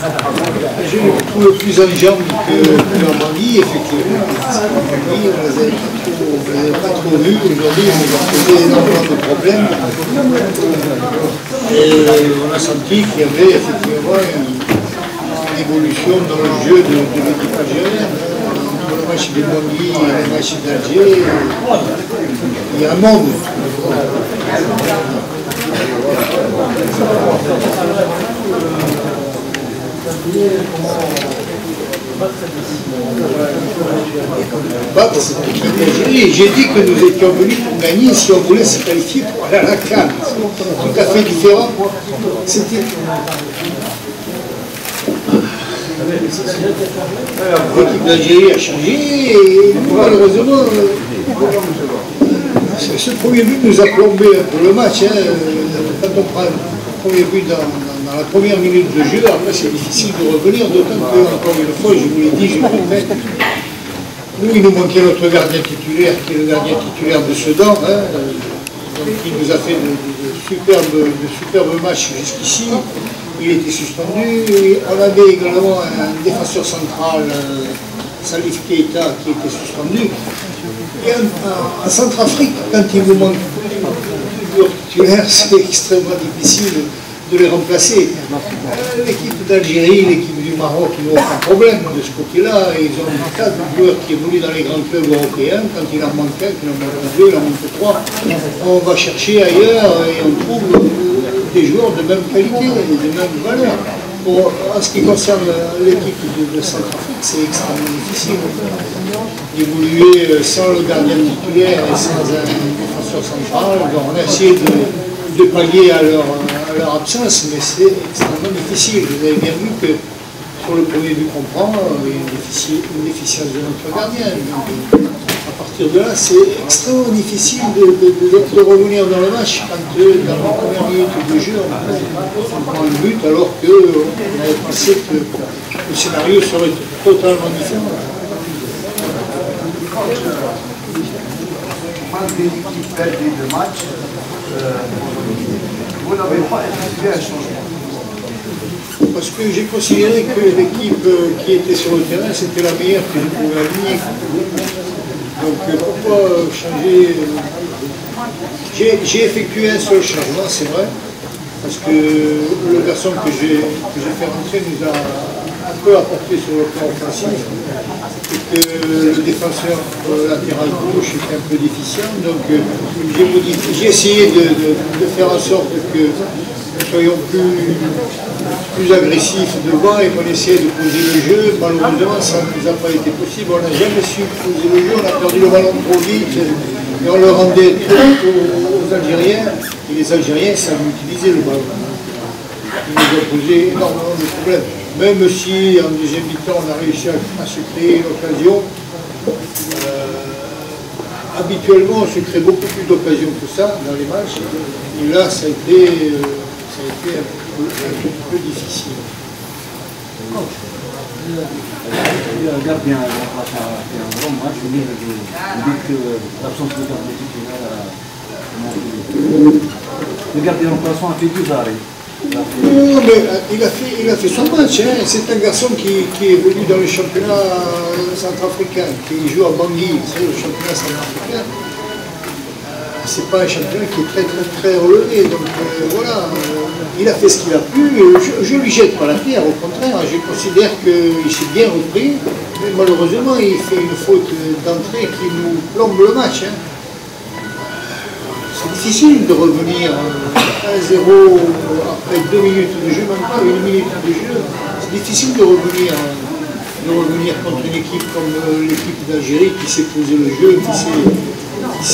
Je le trouve plus en jambes que leur Bangui, effectivement. Bangui, on ne les a pas trop vus. Aujourd'hui, on nous a posé énormément de problèmes. Et on a senti qu'il y avait effectivement une évolution dans le jeu de l'équipe algérienne. Dans le match de Bangui et le match d'Alger, il y a un monde. J'ai dit que nous étions venus pour gagner si on voulait se qualifier pour aller à la CAN. Tout à fait différent. C'était... L'équipe d'Algérie a changé et malheureusement, ce premier but nous a plombé pour le match. Quand on prend le premier but dans la première minute de jeu, après c'est difficile de revenir, d'autant que, encore une fois, je vous l'ai dit, je le répète, nous, il nous manquait notre gardien titulaire, qui est le gardien titulaire de Sedan, donc il nous a fait de superbes matchs jusqu'ici. Il était suspendu. On avait également un défenseur central, Salif Keita, qui était suspendu. Et en Centrafrique, quand il vous manque plusieurs titulaires, c'est extrêmement difficile de les remplacer. L'équipe d'Algérie, l'équipe du Maroc, ils n'ont aucun problème de ce côté-là. Ils ont 4 joueurs qui évoluent dans les grands clubs européens. Quand il en manque un, qu'il en manque 2, il en manque 3, on va chercher ailleurs et on trouve des joueurs de même qualité et de même valeur. Bon, en ce qui concerne l'équipe de Centrafrique, c'est extrêmement difficile d'évoluer sans le gardien titulaire et sans un défenseur central. Donc on a essayé de pallier à leur absence, mais c'est extrêmement difficile. Vous avez bien vu que sur le premier but qu'on prend, il y a une déficience de notre gardien. Donc, à partir de là, c'est extrêmement difficile de revenir dans le match quand dans la première minute de jeu, on prend le but alors qu'on avait pensé que le scénario serait totalement différent. Malgré l'équipe perd les deux matchs, vous n'avez pas effectué un changement. Parce que j'ai considéré que l'équipe qui était sur le terrain, c'était la meilleure que je pouvais aligner. Donc pourquoi changer? J'ai effectué un seul changement, c'est vrai, parce que le garçon que j'ai fait rentrer nous a un peu apporté sur le plan offensif, et que le défenseur latéral gauche était un peu déficient, donc j'ai essayé de faire en sorte que nous soyons plus agressifs devant et qu'on essayait de poser le jeu. Malheureusement, ça ne nous a pas été possible. On n'a jamais su poser le jeu, on a perdu le ballon trop vite et on le rendait trop aux Algériens. Et les Algériens savent utiliser le ballon. Ils nous ont posé énormément de problèmes. Même si en deuxième mi-temps, on a réussi à se créer une occasion, habituellement, on se crée beaucoup plus d'occasions que ça dans les matchs. Et là, ça a été un peu difficile. Le gardien a fait un grand match, mais vous dites que l'absence de gardien titulaire le gardien remplaçant a fait 12 arrêts. Non, mais il a fait son match. Hein. C'est un garçon qui évolue dans le championnat centrafricain, qui joue à Bangui, c'est le championnat centrafricain. C'est pas un championnat qui est très relevé. Donc voilà, il a fait ce qu'il a pu. Je lui jette pas la pierre, au contraire. Je considère qu'il s'est bien repris. Mais malheureusement, il fait une faute d'entrée qui nous plombe le match. Hein. C'est difficile de revenir à 1-0 après 2 minutes de jeu, même pas 1 minute de jeu. C'est difficile de revenir contre une équipe comme l'équipe d'Algérie qui sait poser le jeu, qui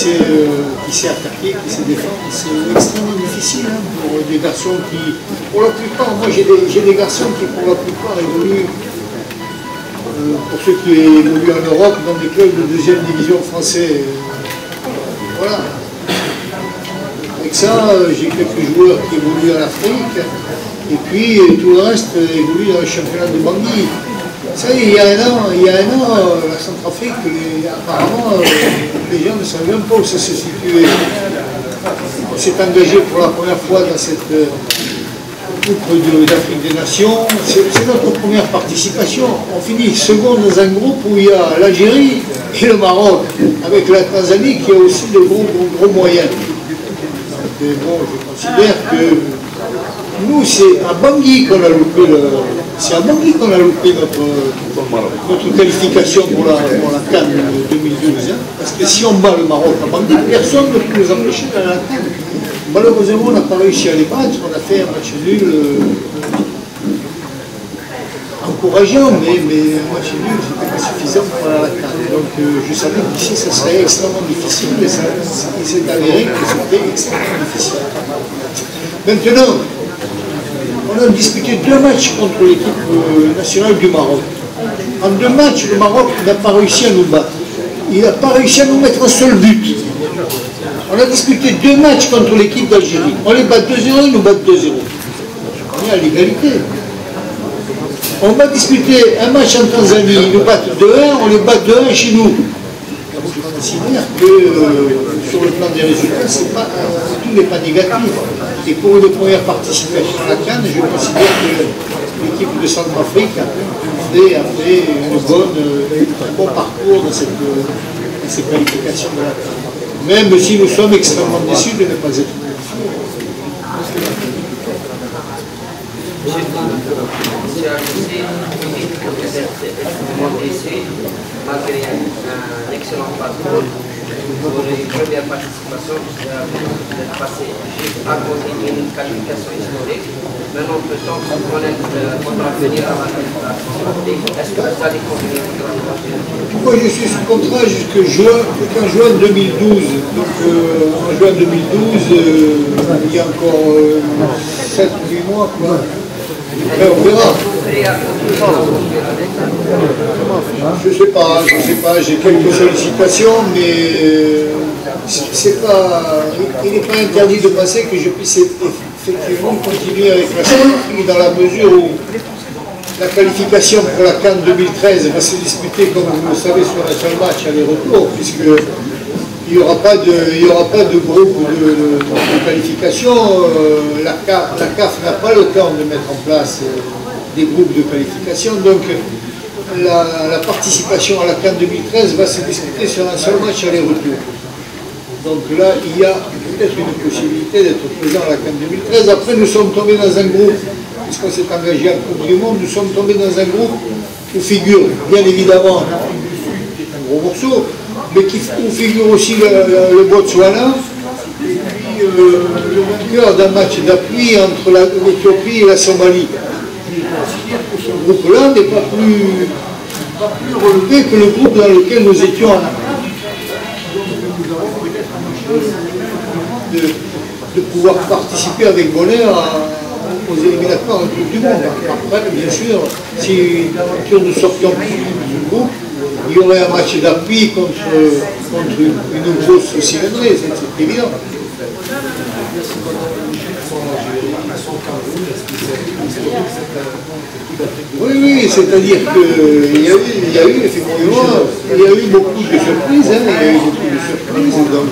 sait attaquer, qui sait défendre. C'est extrêmement difficile hein, pour des garçons qui, pour la plupart, moi j'ai des garçons qui pour la plupart évoluent, pour ceux qui évoluent en Europe, dans des clubs de 2e division français. Voilà. Avec ça, j'ai quelques joueurs qui évoluent en Afrique, et puis tout le reste évolue dans le championnat de Bangui. Ça y est, il y a un an, la Centrafrique, apparemment, les gens ne savaient même pas où ça se situait. On s'est engagé pour la première fois dans Coupe d'Afrique des Nations, c'est notre première participation. On finit second dans un groupe où il y a l'Algérie et le Maroc, avec la Tanzanie qui a aussi de gros moyens. Donc, bon, je considère que nous, c'est à Bangui qu'on a loupé notre qualification pour la CAN 2012. Hein, parce que si on bat le Maroc à Bangui, personne ne peut nous empêcher d'aller à la CAN. Malheureusement, on n'a pas réussi à les battre, on a fait un match nul encourageant, mais un match nul, c'était pas suffisant pour aller à la CAN. Donc je savais qu'ici, ça serait extrêmement difficile, et il s'est avéré que c'était extrêmement difficile. Maintenant, on a disputé 2 matchs contre l'équipe nationale du Maroc. En 2 matchs, le Maroc n'a pas réussi à nous battre. Il n'a pas réussi à nous mettre un seul but. On a disputé 2 matchs contre l'équipe d'Algérie. On les bat 2-0, ils nous battent 2-0. On est à l'égalité. On va disputer un match en Tanzanie, ils nous battent 2-1, on les bat 2-1 chez nous. Je considère que sur le plan des résultats, tout n'est pas négatif. Et pour une première participation à la CAN, je considère que l'équipe de Centrafrique a fait un bon parcours dans ces qualifications de la CAN. Même si nous sommes extrêmement déçus de ne pas être qualifiés. Monsieur Argossi, vous dites que vous êtes extrêmement déçu, malgré un excellent parcours. Pour une première participation, vous êtes passé juste à côté d'une qualification historique. Maintenant, peut-on connaître votre avenir à la qualification? Est-ce que vous allez continuer de grandir? Moi, je suis sous contrat jusqu'en juin 2012. Donc, en juin 2012, il y a encore 7 ou 8 mois, quoi. Après, on verra. Je sais pas, j'ai quelques sollicitations, mais il n'est pas interdit de penser que je puisse effectivement continuer avec la Centrafrique dans la mesure où la qualification pour la CAN 2013 va se disputer, comme vous le savez, sur un seul match aller-retour, puisqu'il n'y aura pas de groupe de qualification. La CAF n'a pas le temps de mettre en place des groupes de qualification, donc la participation à la CAN 2013 va se discuter sur un seul match aller-retour. Donc là, il y a peut-être une possibilité d'être présent à la CAN 2013. Après, nous sommes tombés dans un groupe, puisqu'on s'est engagé à la Coupe du Monde, nous sommes tombés dans un groupe où figure, bien évidemment, un gros morceau, mais où figure aussi le Botswana, et puis le vainqueur d'un match d'appui entre l'Éthiopie et la Somalie. Ce groupe-là n'est pas plus relevé que le groupe dans lequel nous étions en Afrique. Donc nous avons peut-être une chance de pouvoir participer avec bonheur aux éliminatoires en Coupe du Monde. Après, bien sûr, si d'aventure nous sortions du groupe, il y aurait un match d'appui contre une grosse cylindrée, c'est évident. Oui, c'est-à-dire qu'il y a eu effectivement, il y a eu beaucoup de surprises, donc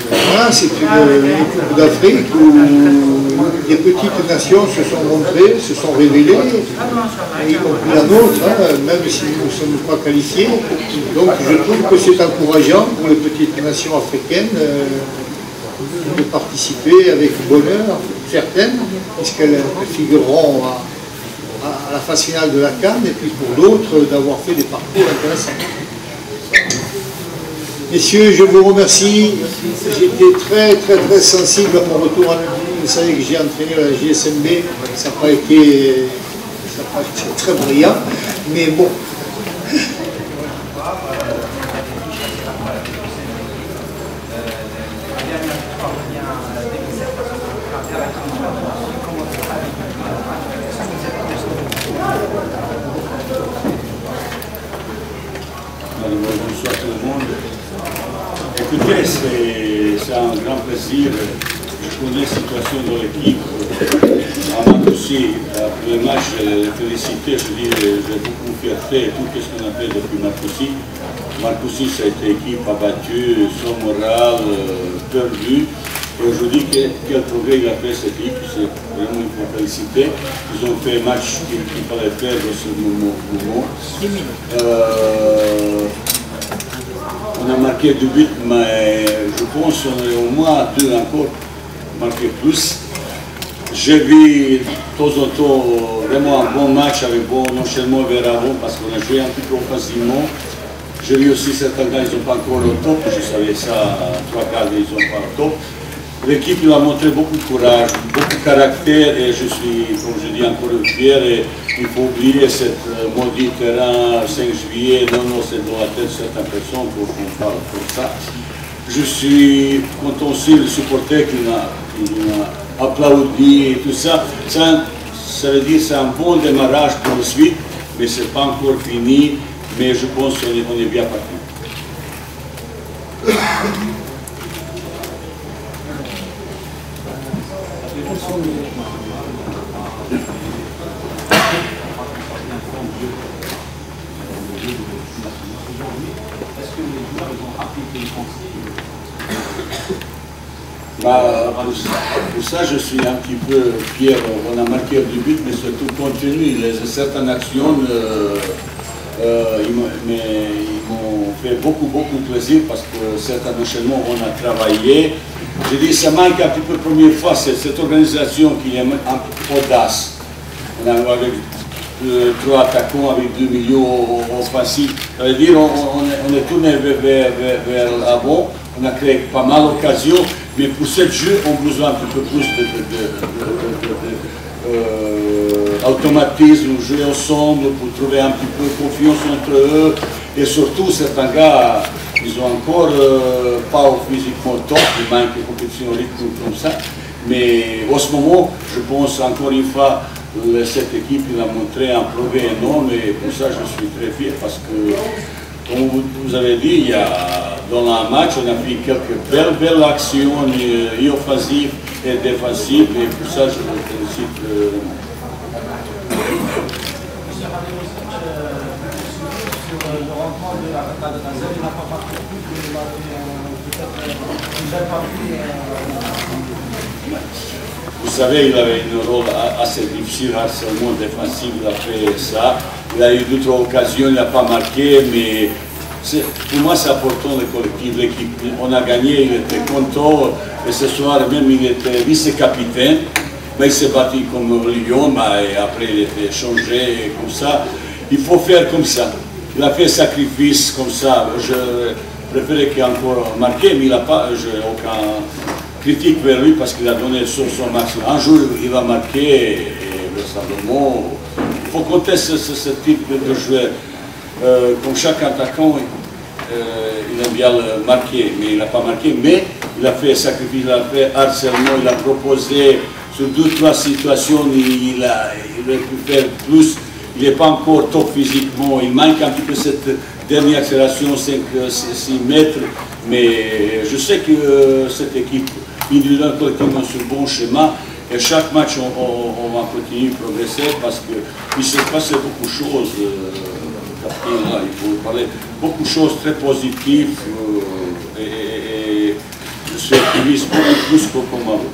voilà, c'est une Coupe d'Afrique où des petites nations se sont montrées, se sont révélées, y compris la nôtre, même si nous ne sommes pas qualifiés. Donc je trouve que c'est encourageant pour les petites nations africaines de participer avec bonheur, certaines, puisqu'elles figureront à la phase finale de la CAN, et puis pour d'autres d'avoir fait des parcours intéressants. Messieurs, je vous remercie. J'étais très sensible à mon retour en Algérie. Vous savez que j'ai entraîné la JSMB, ça n'a pas été très brillant, mais bon. Bonsoir tout le monde. Écoutez, c'est un grand plaisir de connaître la situation de l'équipe. Avant aussi, pour le match, les féliciter, je dis, j'ai beaucoup de fierté tout ce qu'on a fait depuis Marcoussis. Marcoussis, cette équipe a battu son moral perdu. Et aujourd'hui, quel progrès il a fait cette équipe, c'est vraiment il faut féliciter. Ils ont fait un match qu'il fallait faire dans ce moment. On a marqué 2 buts, mais je pense qu'on est au moins 2 encore, marqué plus. J'ai vu de temps en temps vraiment un bon match avec bon enchaînement vers avant parce qu'on a joué un petit peu offensivement. J'ai vu aussi certains gars, ils n'ont pas encore le top, je savais ça, 3 quarts, ils n'ont pas le top. L'équipe a montré beaucoup de courage, beaucoup de caractère et je suis, comme je dis, encore fier. Et il faut oublier cette maudit terrain 5 juillet, non, c'est dans la tête de certaines personnes qu'on parle comme ça. Je suis content aussi de supporter qu'il a applaudi et tout ça. Ça veut dire que c'est un bon démarrage pour la suite, mais ce n'est pas encore fini, mais je pense qu'on est bien parti. Pour ça, je suis un petit peu fier. On a marqué 2 buts, mais surtout compte tenu de certaines actions, ils m'ont fait beaucoup de plaisir parce que certains enchaînements, on a travaillé. Je dis, ça manque un petit peu la première fois, c'est cette organisation qui est un peu audace. On a avec 3 attaquants avec 2 milieux offensifs. Ça veut dire on est tourné vers l'avant, on a créé pas mal d'occasions, mais pour ce jeu, on a besoin un petit peu plus d'automatisme, jouer ensemble pour trouver un petit peu de confiance entre eux. Et surtout, certains gars, ils ont encore pas physiquement top, ils manquent de compétition au rythme comme ça. Mais en ce moment, je pense encore une fois, cette équipe il a montré un progrès énorme et pour ça je suis très fier parce que, comme vous avez dit, dans le match, on a fait quelques belles actions offensives et défensives et pour ça je vous félicite. Le rendement de la Rata de Nazel, il n'a pas marqué plus, il a Vous savez, il avait un rôle assez difficile, harcèlement défensif, il a fait ça. Il a eu d'autres occasions, il n'a pas marqué, mais pour moi c'est important le collectif, l'équipe. On a gagné, il était content, et ce soir même il était vice-capitaine. Mais il s'est battu comme un lion, et après il était changé comme ça. Il faut faire comme ça. Il a fait sacrifice comme ça. Je préférais qu'il ait encore marqué, mais il n'a pas, j'ai aucun critique vers lui parce qu'il a donné son maximum. Un jour, il va marquer et vraisemblablement, il faut compter ce type de joueur. Comme chaque attaquant, il aime bien le marquer, mais il n'a pas marqué. Mais il a fait sacrifice, il a fait harcèlement, il a proposé sur 2-3 situations, il a pu faire plus. Il n'est pas encore top physiquement, il manque un petit peu cette dernière accélération, 5-6 mètres, mais je sais que cette équipe, individuellement, collectivement, sur le bon schéma, et chaque match, on va continuer de progresser parce qu'il s'est passé beaucoup de choses, là, il faut parler, beaucoup de choses très positives, et je suis optimiste beaucoup plus qu'auparavant.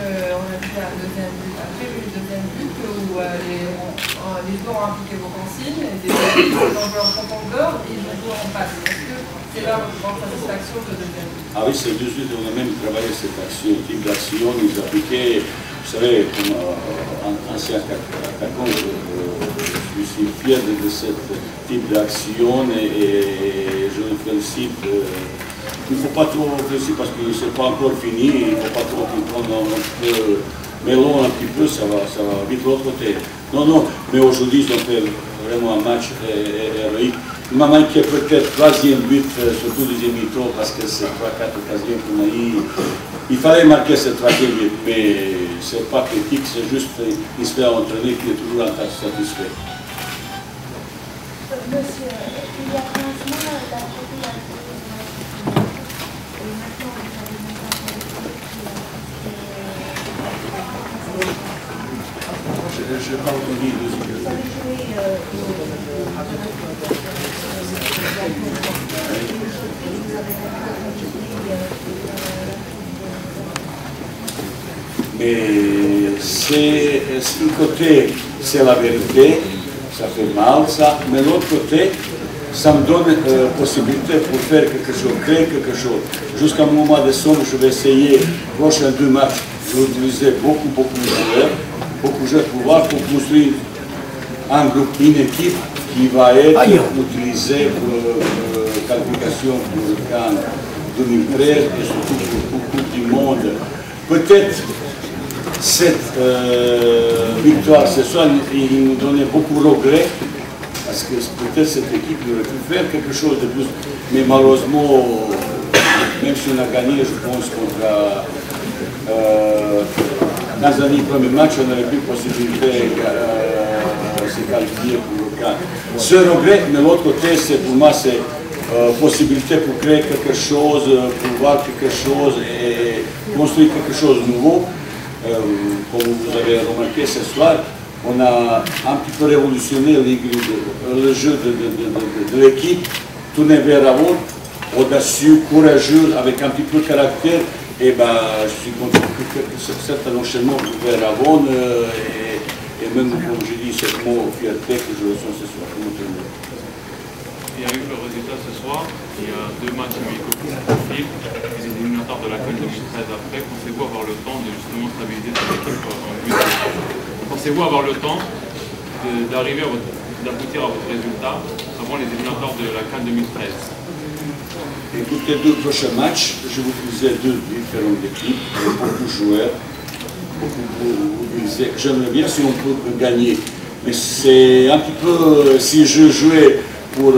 On a vu un deuxième but, après le deuxième but où les joueurs ont impliqué vos consignes, les joueurs en profondeur et les joueurs en passe. Est-ce que c'est là votre satisfaction de deuxième but? Ah oui, c'est de suite, on a même travaillé cette action, type d'action, ils appliquaient, vous savez, comme ancien attaquant, je suis fier de ce type d'action et je le félicite. Il ne faut pas trop réfléchir parce que ce n'est pas encore fini, il ne faut pas trop prendre un peu mélange un petit peu, ça va vite de l'autre côté. Non, mais aujourd'hui ils ont fait vraiment un match héroïque. Il m'a manqué peut-être 3e but, surtout deuxième mi-temps, parce que c'est 3-4 occasions qu'on a eu. Il fallait marquer ce 3e but, mais ce n'est pas critique, c'est juste qu'il se fait entraîner qui est toujours satisfait. Monsieur, il y a 15 mois, la République a n'ai pas entendu le deuxième. Vous avez joué Mais c'est un côté, c'est la vérité, ça fait mal ça, mais l'autre côté, ça me donne possibilité pour faire quelque chose, créer quelque chose. Jusqu'à mon mois de décembre, je vais essayer, prochains 2 matchs, je vais utiliser beaucoup de joueurs pour voir, pour construire un groupe, une équipe qui va être utilisée pour la qualification pour le CAN 2013 et surtout pour la Coupe du Monde. Peut-être cette victoire ce soir, il nous donnait beaucoup de regrets, parce que peut-être cette équipe aurait pu faire quelque chose de plus, mais malheureusement, même si on a gagné, je pense, contre Tanzanie, premier match, on n'avait plus de possibilité de se qualifier pour le CAN. Ce regret, mais l'autre côté, pour moi, c'est possibilité pour créer quelque chose, pour voir quelque chose et construire quelque chose de nouveau. Comme vous avez remarqué ce soir, on a un petit peu révolutionné le jeu de l'équipe, tourné vers l'avant, audacieux, courageux, avec un petit peu de caractère. Et je suis content que certains enchaînements vers l'avant et même, comme je dis, ce mot fierté que je ressens ce soir. Et avec le résultat ce soir, il y a 2 matchs amicaux qui se profilent, les éliminatoires de la CAN 2013 après. Pensez-vous avoir le temps de justement stabiliser cette équipe en but? Pensez-vous avoir le temps d'aboutir à votre résultat avant les éliminatoires de la CAN 2013? Écoutez, 2 prochains matchs, je vous disais 2 différentes équipes, beaucoup de joueurs, j'aimerais bien si on peut gagner, mais c'est un petit peu, si je jouais pour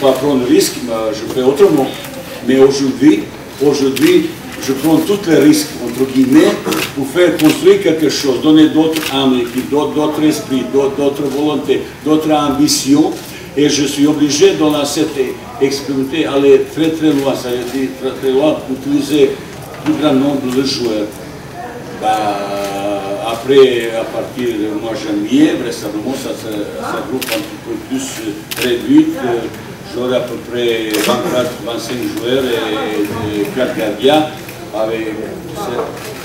pas prendre de risque, je fais autrement. Mais aujourd'hui, je prends tous les risques, entre guillemets, pour faire construire quelque chose, donner d'autres âmes, d'autres esprits, d'autres volontés, d'autres ambitions. Et je suis obligé, dans cette expérimenté, aller très très loin, ça veut dire très loin, pour utiliser le plus grand nombre de joueurs. Après, à partir du mois de janvier, vraisemblablement, ça groupe un petit peu plus réduit. J'aurai à peu près 24-25 joueurs et 4 gardiens. Avec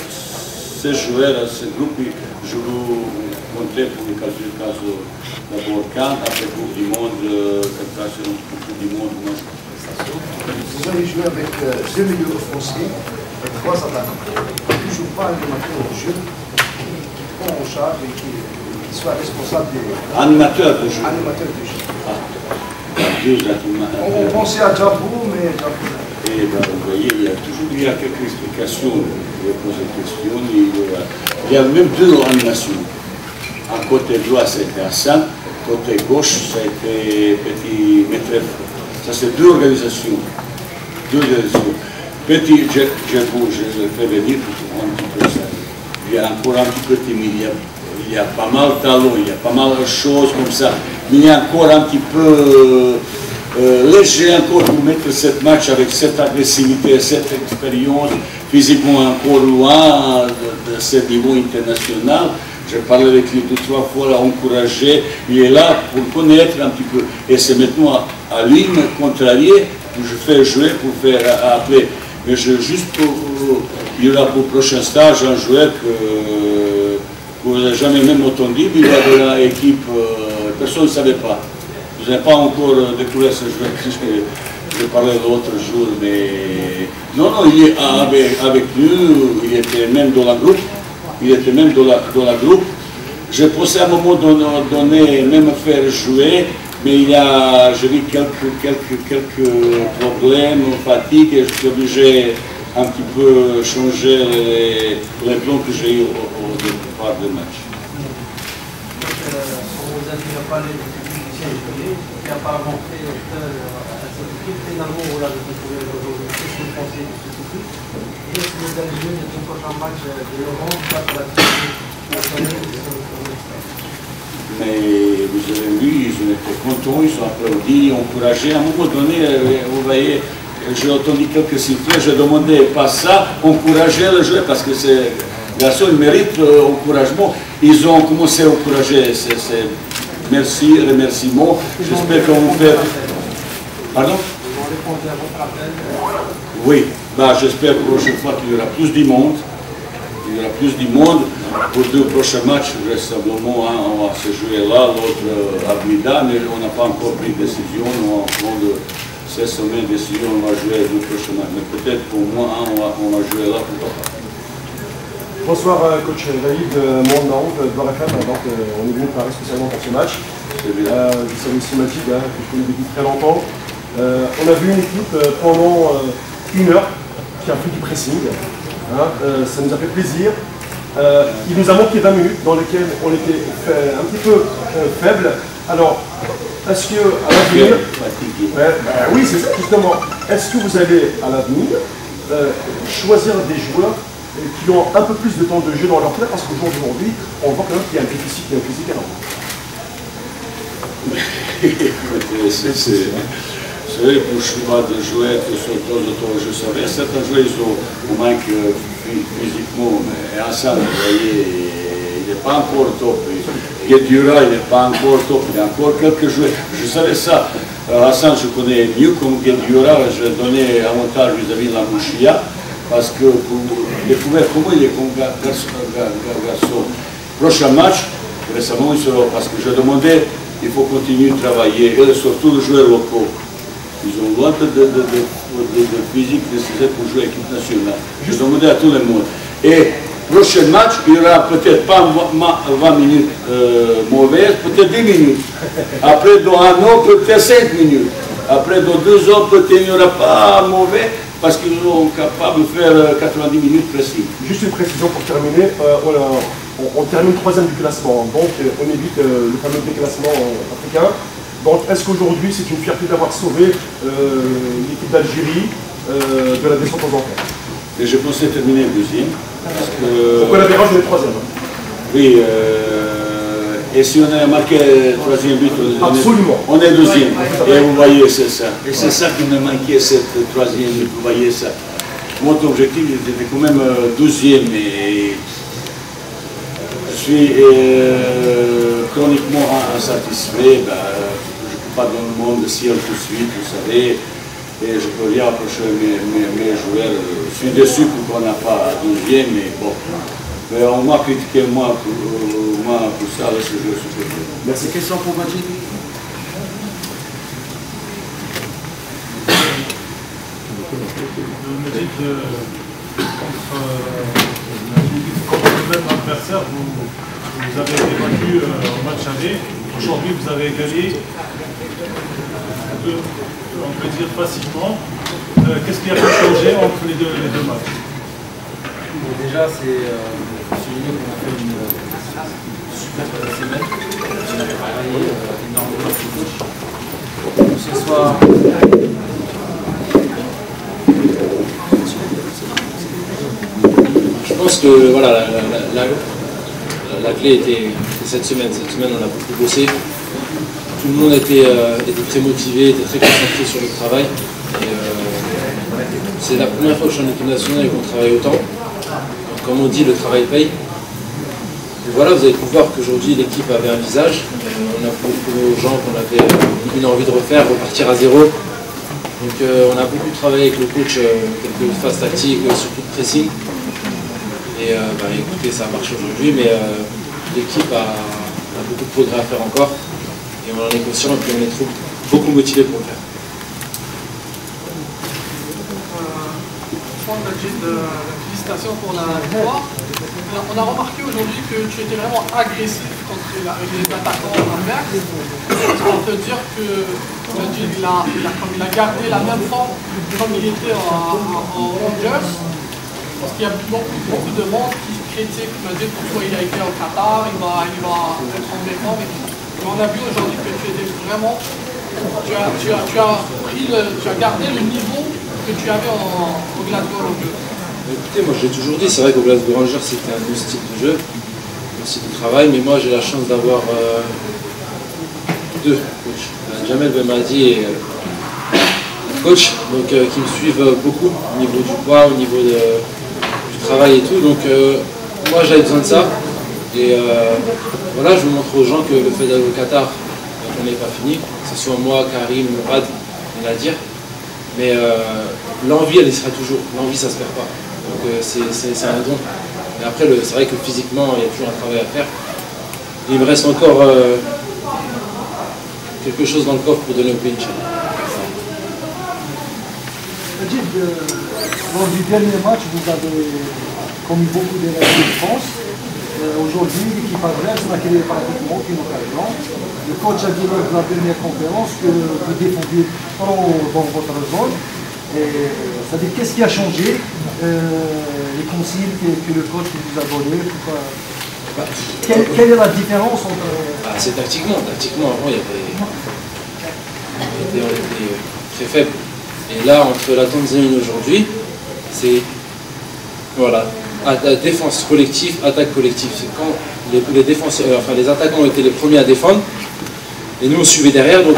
ces joueurs, ce groupe, je vous comptais pour les qualifications d'abord CAN, après Coupe du Monde, qualification Coupe du Monde. Vous allez jouer avec 2 milieux offensifs, avec 3 attaquants. Toujours pas un animateur de jeu qui prend en charge et qui soit responsable des animateurs de jeu. On pensait à Djabou, mais Djabou. Et vous voyez, il y a quelques explications. Je vais poser une question. Il y a même 2 animations. À côté droit, c'était Hassan. Côté gauche, ça a été Petit Metref. Ça, c'est 2 organisations. Petit Djabou, je le fais venir pour un petit peu ça. Il y a encore un petit peu timide. Il y a pas mal de talents, il y a pas mal de choses comme ça. Mais il y a encore un petit peu léger encore pour mettre ce match avec cette agressivité, cette expérience, physiquement encore loin de ce niveau international. Je parle avec lui 2-3 fois, l'a encouragé. Il est là pour connaître un petit peu. Et c'est maintenant à lui de me contrarier, que je fais jouer pour faire appeler. Mais il y aura pour le prochain stage un joueur que vous n'avez jamais même entendu, mais il y a de l'équipe, personne ne savait pas. Je n'ai pas encore découvert ce joueur, je parlais l'autre jour, mais non, il est avec nous, il était même dans la groupe. Je pensais à un moment donné même faire jouer, mais il y a, je vis quelques problèmes, fatigue, et je suis obligé un petit peu changer les plans que j'ai eu au départ du match. On vous a déjà parlé de technicien qui apparemment fait à cette équipe. Finalement, vous l'avez découvert aujourd'hui. Qu'est-ce que vous pensez de cette équipe? Et est-ce que vous allez jouer le prochain match de l'Europe face à la nationale? Mais vous avez vu, ils ont été contents, ils ont applaudi, encouragé. À un moment donné, vous voyez, j'ai entendu quelques sifflets, je demandais pas ça, encourager le joueur, parce que garçons, ils méritent encouragement. Ils ont commencé à encourager. Merci, remerciements. J'espère qu'on vous fait. Pardon? Oui, j'espère que la prochaine fois qu'il y aura plus du monde. Il y aura plus du monde. Pour deux prochains matchs, vraisemblablement, on va se jouer là, l'autre à Blida, mais on n'a pas encore pris de décision. On va prendre cette semaine décision, on va jouer deux prochains matchs. Mais peut-être pour moi, on va jouer là, pourquoi pas. Bonsoir coach David Mondaon de Loire FM. Donc on est venu de Paris spécialement pour ce match. Je salue aussi Mathilde, que je connais depuis très longtemps. On a vu une équipe pendant une heure qui a fait du pressing. Ça nous a fait plaisir. Il nous a manqué 20 minutes dans lesquelles on était un petit peu faible. Alors, est-ce que à l'avenir, oui c'est ça justement, est-ce que vous allez à l'avenir choisir des joueurs qui ont un peu plus de temps de jeu dans leur club, parce qu'aujourd'hui, on voit quand même qu'il y a un déficit physique énorme. C'est vrai, pour le choix de joueurs qui sont de temps en temps, je savais, certains joueurs, ils ont manque physiquement, mais Hassan, vous voyez, il n'est pas encore top. Guedjura, il n'est pas encore top, il y a encore quelques joueurs. Je savais ça. Hassan, je connais mieux comme Guedjura, je donnais avantage vis-à-vis de la Mouchia, parce que pour découvrir comment il est comme garçon. Prochain match, récemment, parce que je demandais, il faut continuer de travailler, et surtout les joueurs locaux. Ils ont besoin de physique nécessaire pour jouer l'équipe nationale. Je demandais à tout le monde. Et prochain match, il y aura peut-être pas 20 minutes mauvaises, peut-être 10 minutes. Après, dans un an, peut-être 5 minutes. Après, dans 2 ans, peut-être il n'y aura pas mauvais, parce qu'ils sont capables de faire 90 minutes précis. Juste une précision pour terminer, on termine 3e du classement, donc on évite le fameux déclassement africain. Donc est-ce qu'aujourd'hui c'est une fierté d'avoir sauvé l'équipe d'Algérie de la descente aux enfers? Et je pensais terminer 2e. Parce que... Donc on avait rangé le 3e. Oui, et si on a marqué le 3e but, on est 2e. Et vous voyez, c'est ça. Et c'est ça qui me manquait, cette 3e but, vous voyez ça. Mon objectif était quand même 12e. Et je suis chroniquement insatisfait. Je ne peux pas dans le monde de ciel tout de suite, vous savez. Et je peux rien approcher mes joueurs. Je suis déçu qu'on n'a pas 12e, mais bon. Mais on m'a critiqué moi pour ça, là, ce que je suis. Merci. Question pour Majid. Contre votre adversaire, vous avez été vaincu au match aller. Aujourd'hui, vous avez gagné, on peut dire facilement. Qu'est-ce qui a pu changer entre les deux matchs? Déjà, c'est souligner qu'on a fait une super semaine. On a travaillé énormément sur le coach. Ce soir, je pense que voilà, la clé était cette semaine. Cette semaine, on a beaucoup bossé. Tout le monde était très motivé, était très concentré sur le travail. C'est la première fois que je suis en équipe nationale et qu'on travaille autant. Donc, comme on dit, le travail paye. Et voilà, vous avez pu voir qu'aujourd'hui l'équipe avait un visage. On a beaucoup de gens qu'on avait une envie de refaire, repartir à zéro. Donc on a beaucoup travaillé avec le coach, quelques phases tactiques, surtout de pressing. Et écoutez, ça marche aujourd'hui, mais l'équipe a beaucoup de progrès à faire encore. Et on en est conscient et puis on est beaucoup motivé pour le faire. Félicitations pour la victoire. On a remarqué aujourd'hui que tu étais vraiment agressif avec les attaquants adverses. On peut dire que il a gardé la même forme comme il était en Rangers. Parce qu'il y a beaucoup de monde qui critique Majid pourquoi il a été au Qatar, il va être en défense. Mais on a vu aujourd'hui que tu étais vraiment. Tu as gardé le niveau que tu avais au Glasgow Rangers. Écoutez, moi j'ai toujours dit, c'est vrai qu'au Glasgow Rangers c'était un autre style de jeu, un style de travail, mais moi j'ai la chance d'avoir deux coachs, Jamel Belmadi et coach, donc qui me suivent beaucoup au niveau du poids, au niveau du travail et tout. Donc moi j'avais besoin de ça. Et voilà, je vous montre aux gens que le fait d'aller au Qatar, on n'est pas fini. Que ce soit moi, Karim, Mourad, on a à dire. Mais l'envie, elle y sera toujours. L'envie, ça se perd pas. Donc c'est un don. Et après, c'est vrai que physiquement, il y a toujours un travail à faire. Il me reste encore quelque chose dans le coffre pour donner au pays. Lors du dernier match, vous avez commis beaucoup d'erreurs de défense. Aujourd'hui, l'équipe adverse n'a créé pratiquement aucune occasion. Le coach a dit lors de la dernière conférence que vous défendiez trop dans votre zone. C'est-à-dire, qu'est-ce qui a changé? Les consignes que le coach vous a données? Quelle est la différence entre... C'est tactiquement. Tactiquement, avant, on était très faible. Et là, entre la Tanzanie et aujourd'hui, c'est voilà, défense collective, attaque collective. C'est quand les défenseurs, enfin les attaquants ont été les premiers à défendre, et nous on suivait derrière. Donc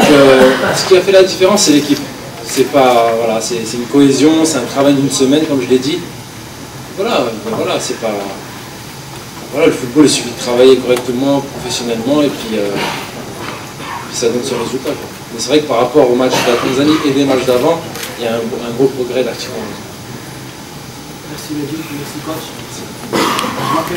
ce qui a fait la différence, c'est l'équipe. C'est pas voilà, c'est une cohésion, c'est un travail d'une semaine, comme je l'ai dit. Voilà, c'est pas voilà, le football, il suffit de travailler correctement, professionnellement, et puis ça donne ce résultat. Mais c'est vrai que par rapport au match de la Tanzanie et des matchs d'avant, il y a un gros progrès tactiquement. Merci Mehdi, merci coach.